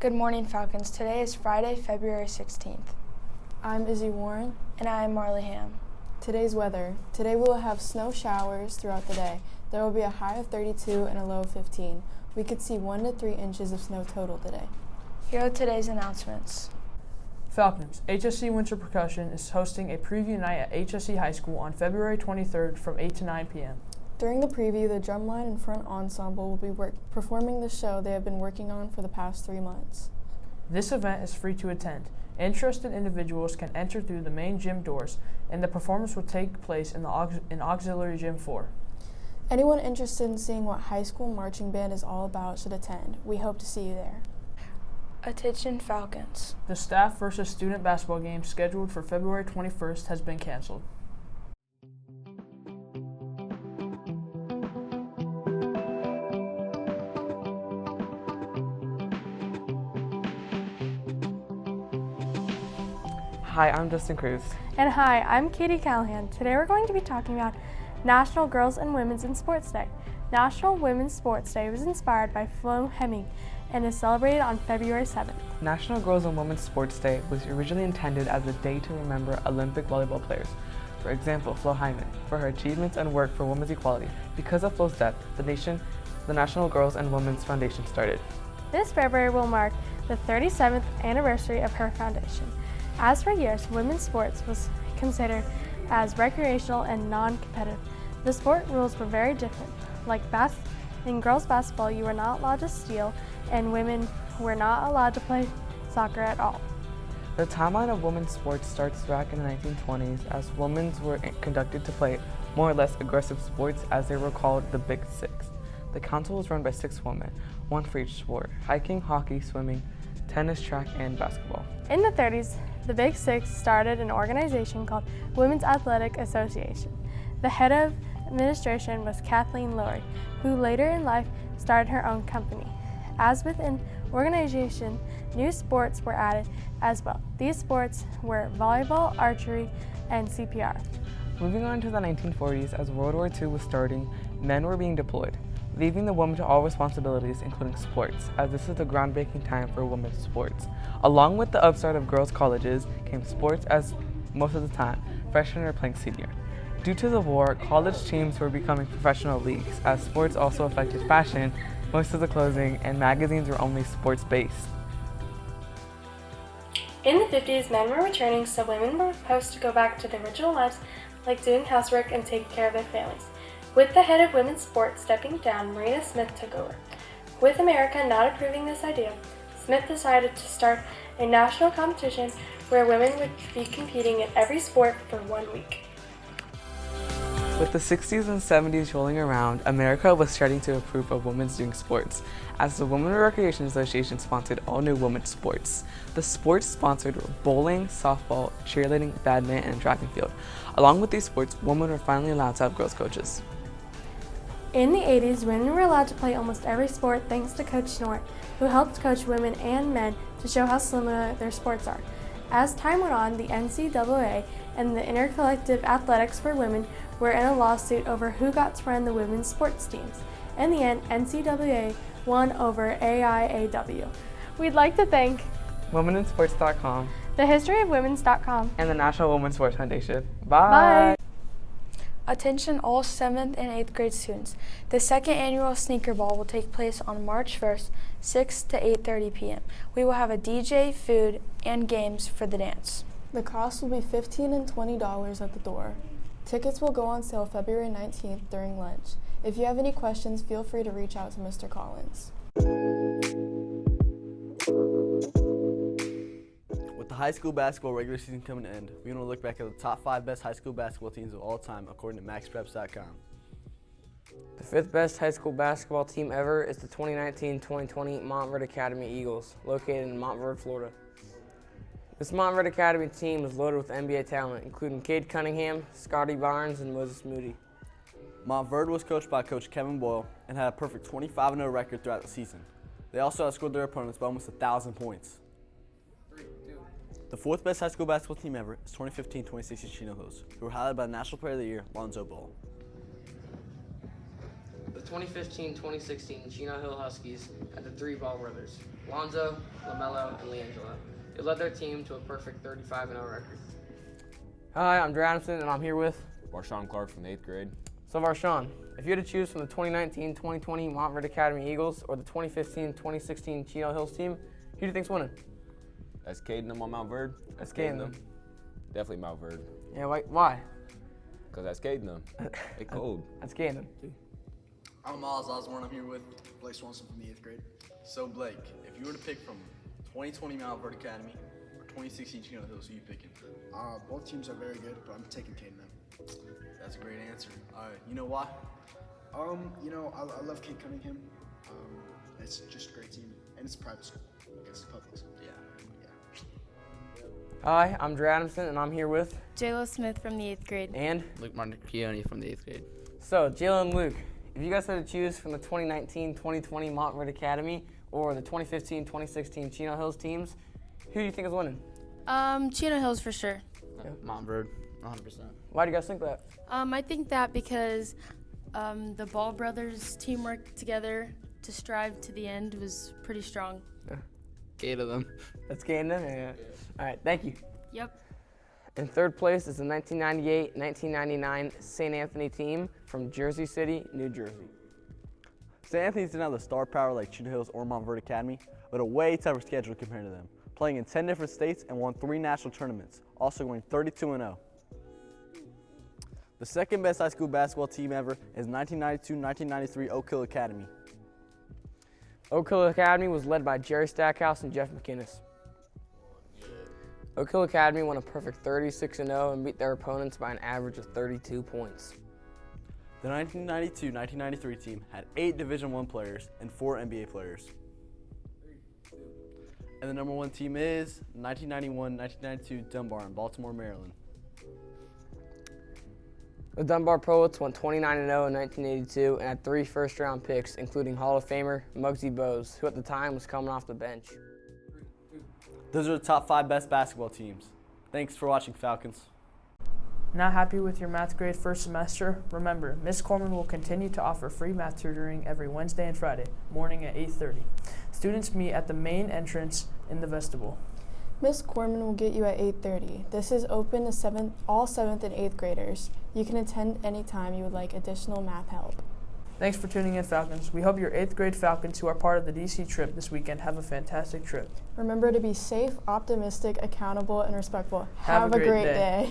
Good morning, Falcons. Today is Friday, February 16th. I'm Izzy Warren. And I am Marley Ham. Today's weather. Today we will have snow showers throughout the day. There will be a high of 32 and a low of 15. We could see 1 to 3 inches of snow total today. Here are today's announcements. Falcons, HSC Winter Percussion is hosting a preview night at HSC High School on February 23rd from 8 to 9 p.m. During the preview, the drumline and front ensemble will be performing the show they have been working on for the past 3 months. This event is free to attend. Interested individuals can enter through the main gym doors, and the performance will take place in Auxiliary Gym 4. Anyone interested in seeing what high school marching band is all about should attend. We hope to see you there. Attention, Falcons. The staff versus student basketball game scheduled for February 21st has been canceled. Hi, I'm Justin Cruz. And hi, I'm Katie Callahan. Today we're going to be talking about National Girls and Women's in Sports Day. National Women's Sports Day was inspired by Flo Hemming and is celebrated on February 7th. National Girls and Women's Sports Day was originally intended as a day to remember Olympic volleyball players. For example, Flo Hyman, for her achievements and work for women's equality. Because of Flo's death, the National Girls and Women's Foundation started. This February will mark the 37th anniversary of her foundation. As for years, women's sports was considered as recreational and non-competitive. The sport rules were very different. Like in girls basketball, you were not allowed to steal, and women were not allowed to play soccer at all. The timeline of women's sports starts back in the 1920s as women were conducted to play more or less aggressive sports, as they were called the Big Six. The council was run by 6 women, 1 for each sport: hiking, hockey, swimming, tennis, track, and basketball. In the 30s, the Big Six started an organization called Women's Athletic Association. The head of administration was Kathleen Lowry, who later in life started her own company. As with an organization, new sports were added as well. These sports were volleyball, archery, and CPR. Moving on to the 1940s, as World War II was starting, men were being deployed, leaving the women to all responsibilities, including sports, as this is the groundbreaking time for women's sports. Along with the upstart of girls' colleges came sports, as most of the time, freshmen were playing senior. Due to the war, college teams were becoming professional leagues, as sports also affected fashion. Most of the clothing and magazines were only sports-based. In the 50s, men were returning, so women were supposed to go back to their original lives, like doing housework and taking care of their families. With the head of women's sports stepping down, Marina Smith took over. With America not approving this idea, Smith decided to start a national competition where women would be competing in every sport for 1 week. With the 60s and 70s rolling around, America was starting to approve of women doing sports, as the Women's Recreation Association sponsored all new women's sports. The sports sponsored were bowling, softball, cheerleading, badminton, and track and field. Along with these sports, women were finally allowed to have girls coaches. In the 80s, women were allowed to play almost every sport thanks to Coach Snort, who helped coach women and men to show how similar their sports are. As time went on, the NCAA and the Intercollective Athletics for Women were in a lawsuit over who got to run the women's sports teams. In the end, NCAA won over AIAW. We'd like to thank WomenInSports.com, thehistoryofwomens.com, and the National Women's Sports Foundation. Bye! Bye! Attention all 7th and 8th grade students. The 2nd annual Sneaker Ball will take place on March 1st, 6 to 8:30 p.m. We will have a DJ, food, and games for the dance. The cost will be $15 and $20 at the door. Tickets will go on sale February 19th during lunch. If you have any questions, feel free to reach out to Mr. Collins. With the high school basketball regular season coming to end, we want to look back at the top 5 best high school basketball teams of all time according to MaxPreps.com. The 5th best high school basketball team ever is the 2019-2020 Montverde Academy Eagles, located in Montverde, Florida. This Montverde Academy team is loaded with NBA talent, including Cade Cunningham, Scotty Barnes, and Moses Moody. Montverde was coached by Coach Kevin Boyle and had a perfect 25-0 record throughout the season. They also outscored their opponents by almost 1,000 points. The 4th best high school basketball team ever is 2015-2016 Chino Hills, who were highlighted by National Player of the Year, Lonzo Ball. The the 2015-2016 Chino Hill Huskies had the three Ball brothers, Lonzo, LaMelo, and LiAngelo. They led their team to a perfect 35-0 record. Hi, I'm Drew Adamson, and I'm here with Varshawn Clark from the 8th grade. So Varshawn, if you had to choose from the 2019-2020 Montverde Academy Eagles or the 2015-2016 Chino Hills team, who do you think's winning? That's Caden them on Mount Verde. That's Caden them. Definitely Mount Verde. Yeah, why? Because that's Caden them. They cold. That's Caden them. I'm Miles Osborne. I'm here with Blake Swanson from the 8th grade. So Blake, if you were to pick from 2020 Mount Verde Academy or 2016 Chino Hills, who you picking? Both teams are very good, but I'm taking Caden them. That's a great answer. All right, you know why? I love Kate Cunningham. It's just a great team, and it's a private school against the public. Yeah. Hi, I'm Drew Adamson, and I'm here with J-Lo Smith from the 8th grade. and Luke Marticchione from the 8th grade. So Jalen and Luke, if you guys had to choose from the 2019-2020 Montverde Academy or the 2015-2016 Chino Hills teams, who do you think is winning? Chino Hills for sure. Mount Verde, 100%. Why do you guys think that? I think that because the Ball brothers' teamwork together to strive to the end was pretty strong. Eight of them. That's Caden. Yeah. All right, thank you. Yep. In third place is the 1998-1999 St. Anthony team from Jersey City, New Jersey. St. Anthony's didn't have the star power like Chino Hills or Mount Verde Academy, but a way tougher schedule compared to them, playing in 10 different states and won 3 national tournaments, also going 32-0. The second best high school basketball team ever is 1992-1993 Oak Hill Academy. Oak Hill Academy was led by Jerry Stackhouse and Jeff McInnes. Oak Hill Academy won a perfect 36-0 and beat their opponents by an average of 32 points. The 1992-1993 team had 8 Division I players and 4 NBA players. And the number 1 team is 1991-1992 Dunbar in Baltimore, Maryland. The Dunbar Poets won 29-0 in 1982 and had 3 first-round picks, including Hall of Famer Muggsy Bogues, who at the time was coming off the bench. Those are the top 5 best basketball teams. Thanks for watching, Falcons. Not happy with your math grade first semester? Remember, Ms. Corman will continue to offer free math tutoring every Wednesday and Friday, morning at 8:30. Students meet at the main entrance in the vestibule. Miss Corman will get you at 8:30. This is open to all 7th and 8th graders. You can attend anytime you would like additional math help. Thanks for tuning in, Falcons. We hope your 8th grade Falcons who are part of the DC trip this weekend have a fantastic trip. Remember to be safe, optimistic, accountable, and respectful. Have a great great day. day.